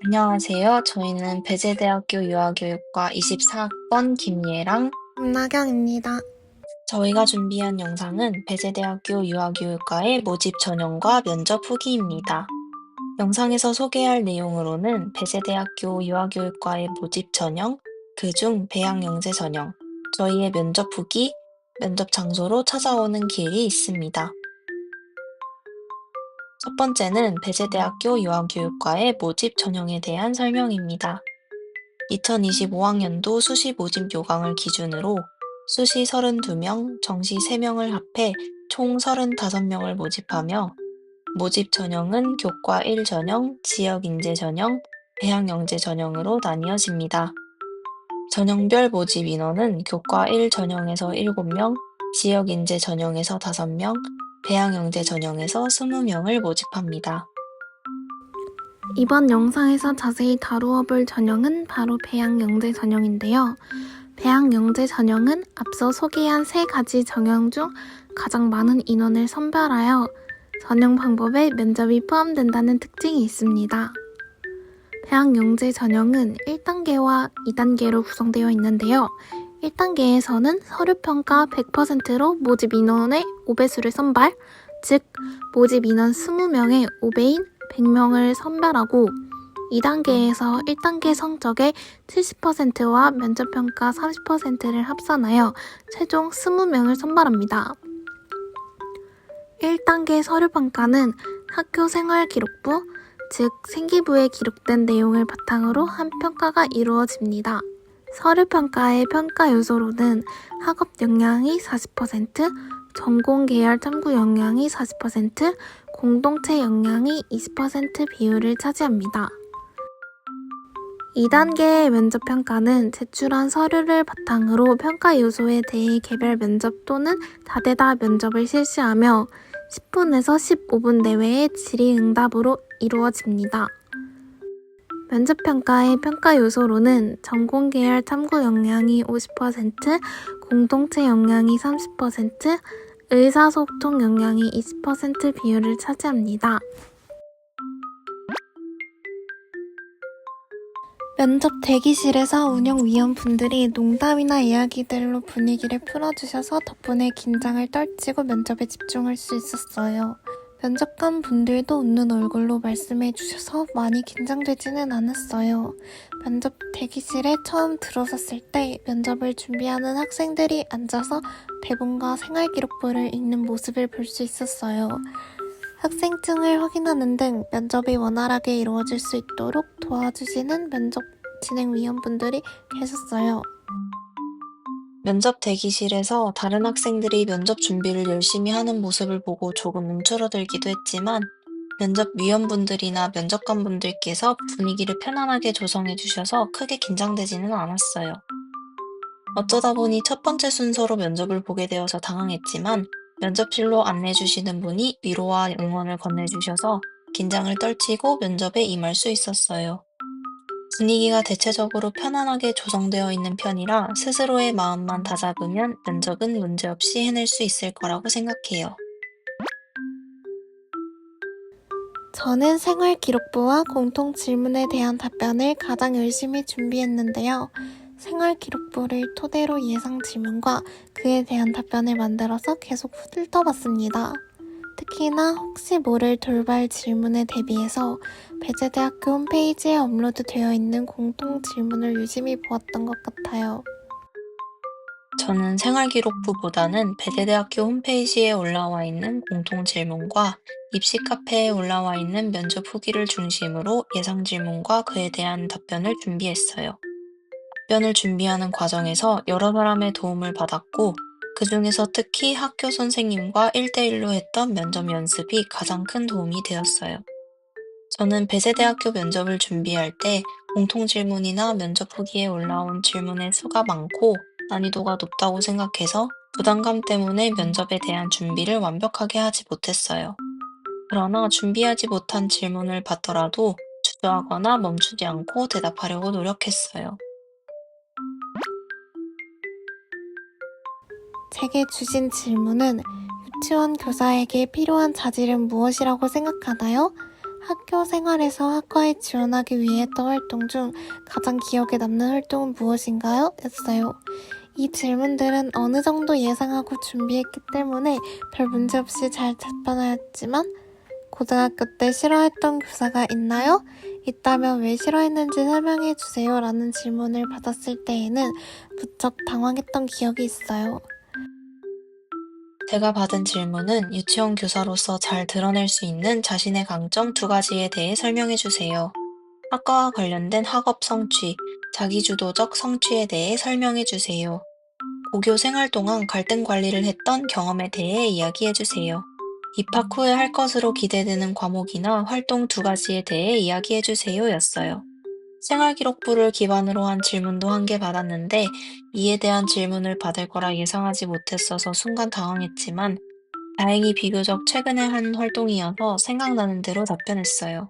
안녕하세요. 저희는 배재대학교 유아교육과 24학번 김예랑. 김나경입니다. 저희가 준비한 영상은 배재대학교 유아교육과의 모집 전형과 면접 후기입니다. 영상에서 소개할 내용으로는 배재대학교 유아교육과의 모집 전형, 그중 배양영재 전형, 저희의 면접 후기, 면접 장소로 찾아오는 길이 있습니다. 첫 번째는 배재대학교 유아교육과의 모집 전형에 대한 설명입니다. 2025학년도 수시 모집 요강을 기준으로 수시 32명, 정시 3명을 합해 총 35명을 모집하며 모집 전형은 교과 1 전형, 지역 인재 전형, 배양 영재 전형으로 나뉘어집니다. 전형별 모집 인원은 교과 1 전형에서 7명, 지역 인재 전형에서 5명, 배양 영재 전형에서 20명을 모집합니다. 이번 영상에서 자세히 다루어 볼 전형은 바로 배양영재 전형인데요. 배양영재 전형은 앞서 소개한 3가지 전형 중 가장 많은 인원을 선별하여 전형 방법에 면접이 포함된다는 특징이 있습니다. 배양영재 전형은 1단계와 2단계로 구성되어 있는데요. 1단계에서는 서류평가 100%로 모집 인원의 5배수를 선발, 즉 모집 인원 20명의 5배인 100명을 선별하고 2단계에서 1단계 성적의 70%와 면접평가 30%를 합산하여 최종 20명을 선발합니다. 1단계 서류평가는 학교생활기록부, 즉 생기부에 기록된 내용을 바탕으로 한 평가가 이루어집니다. 서류평가의 평가 요소로는 학업 역량이 40%, 전공 계열 탐구 역량이 40%, 공동체 역량이 20% 비율을 차지합니다. 2단계의 면접평가는 제출한 서류를 바탕으로 평가 요소에 대해 개별 면접 또는 다대다 면접을 실시하며 10분에서 15분 내외의 질의응답으로 이루어집니다. 면접평가의 평가 요소로는 전공 계열 탐구 역량이 50%, 공동체 역량이 30%, 의사소통 역량이 20% 비율을 차지합니다. 면접 대기실에서 운영위원분들이 농담이나 이야기들로 분위기를 풀어주셔서 덕분에 긴장을 떨치고 면접에 집중할 수 있었어요. 면접관 분들도 웃는 얼굴로 말씀해 주셔서 많이 긴장되지는 않았어요. 면접 대기실에 처음 들어섰을 때 면접을 준비하는 학생들이 앉아서 대본과 생활기록부를 읽는 모습을 볼 수 있었어요. 학생증을 확인하는 등 면접이 원활하게 이루어질 수 있도록 도와주시는 면접 진행위원분들이 계셨어요. 면접 대기실에서 다른 학생들이 면접 준비를 열심히 하는 모습을 보고 조금 움츠러들기도 했지만 면접위원분들이나 면접관분들께서 분위기를 편안하게 조성해 주셔서 크게 긴장되지는 않았어요. 어쩌다 보니 첫 번째 순서로 면접을 보게 되어서 당황했지만 면접실로 안내 주시는 분이 위로와 응원을 건네주셔서 긴장을 떨치고 면접에 임할 수 있었어요. 분위기가 대체적으로 편안하게 조성되어 있는 편이라 스스로의 마음만 다잡으면 면접은 문제없이 해낼 수 있을 거라고 생각해요. 저는 생활기록부와 공통질문에 대한 답변을 가장 열심히 준비했는데요. 생활기록부를 토대로 예상 질문과 그에 대한 답변을 만들어서 계속 훑어봤습니다. 특히나 혹시 모를 돌발 질문에 대비해서 배재대학교 홈페이지에 업로드되어 있는 공통 질문을 유심히 보았던 것 같아요. 저는 생활기록부보다는 배재대학교 홈페이지에 올라와 있는 공통질문과 입시 카페에 올라와 있는 면접 후기를 중심으로 예상 질문과 그에 대한 답변을 준비했어요. 답변을 준비하는 과정에서 여러 사람의 도움을 받았고, 그 중에서 특히 학교 선생님과 1대1로 했던 면접 연습이 가장 큰 도움이 되었어요. 저는 배재대학교 면접을 준비할 때 공통 질문이나 면접 후기에 올라온 질문의 수가 많고 난이도가 높다고 생각해서 부담감 때문에 면접에 대한 준비를 완벽하게 하지 못했어요. 그러나 준비하지 못한 질문을 받더라도 주저하거나 멈추지 않고 대답하려고 노력했어요. 제게 주신 질문은 유치원 교사에게 필요한 자질은 무엇이라고 생각하나요? 학교 생활에서 학과에 지원하기 위해 했던 활동 중 가장 기억에 남는 활동은 무엇인가요? 였어요. 이 질문들은 어느 정도 예상하고 준비했기 때문에 별 문제 없이 잘 답변하였지만 고등학교 때 싫어했던 교사가 있나요? 있다면 왜 싫어했는지 설명해 주세요 라는 질문을 받았을 때에는 무척 당황했던 기억이 있어요. 제가 받은 질문은 유치원 교사로서 잘 드러낼 수 있는 자신의 강점 2가지에 대해 설명해 주세요. 학과와 관련된 학업 성취, 자기주도적 성취에 대해 설명해 주세요. 고교 생활 동안 갈등 관리를 했던 경험에 대해 이야기해 주세요. 입학 후에 할 것으로 기대되는 과목이나 활동 2가지에 대해 이야기해 주세요 였어요. 생활기록부를 기반으로 한 질문도 1개 받았는데 이에 대한 질문을 받을 거라 예상하지 못했어서 순간 당황했지만 다행히 비교적 최근에 한 활동이어서 생각나는 대로 답변했어요.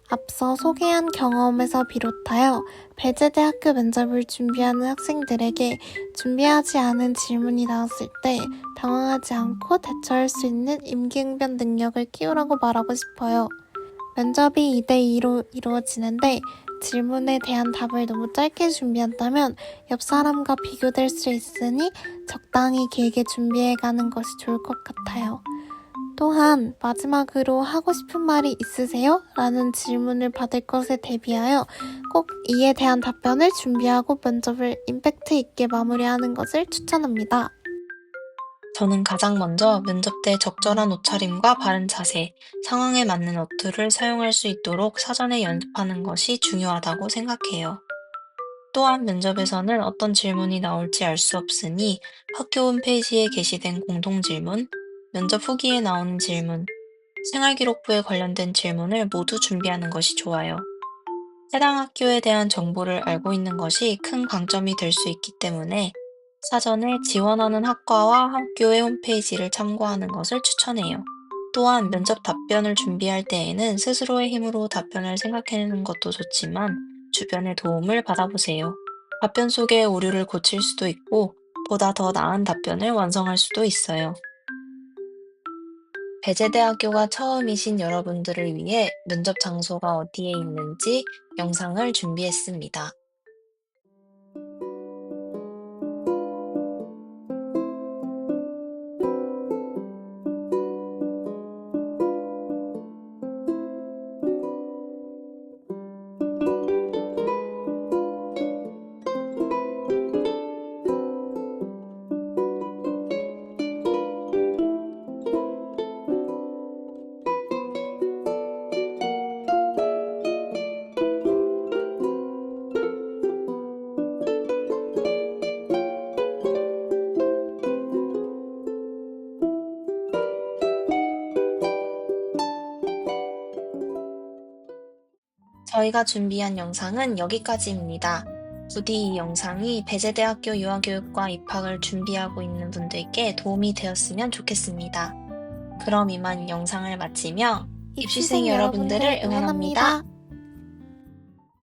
앞서 소개한 경험에서 비롯하여 배제대 학교 면접을 준비하는 학생들에게 준비하지 않은 질문이 나왔을 때 당황하지 않고 대처할 수 있는 임기응변 능력을 키우라고 말하고 싶어요. 면접이 2대2로 이루어지는데 질문에 대한 답을 너무 짧게 준비한다면 옆 사람과 비교될 수 있으니 적당히 길게 준비해가는 것이 좋을 것 같아요. 또한 마지막으로 하고 싶은 말이 있으세요? 라는 질문을 받을 것에 대비하여 꼭 이에 대한 답변을 준비하고 면접을 임팩트 있게 마무리하는 것을 추천합니다. 저는 가장 먼저 면접 때 적절한 옷차림과 바른 자세, 상황에 맞는 어투를 사용할 수 있도록 사전에 연습하는 것이 중요하다고 생각해요. 또한 면접에서는 어떤 질문이 나올지 알 수 없으니 학교 홈페이지에 게시된 공통 질문, 면접 후기에 나오는 질문, 생활기록부에 관련된 질문을 모두 준비하는 것이 좋아요. 해당 학교에 대한 정보를 알고 있는 것이 큰 강점이 될 수 있기 때문에 사전에 지원하는 학과와 학교의 홈페이지를 참고하는 것을 추천해요. 또한 면접 답변을 준비할 때에는 스스로의 힘으로 답변을 생각해내는 것도 좋지만 주변의 도움을 받아보세요. 답변 속에 오류를 고칠 수도 있고 보다 더 나은 답변을 완성할 수도 있어요. 배재대학교가 처음이신 여러분들을 위해 면접 장소가 어디에 있는지 영상을 준비했습니다. 저희가 준비한 영상은 여기까지입니다. 부디 이 영상이 배재대학교 유아교육과 입학을 준비하고 있는 분들께 도움이 되었으면 좋겠습니다. 그럼 이만 영상을 마치며 입시생 여러분들을 응원합니다.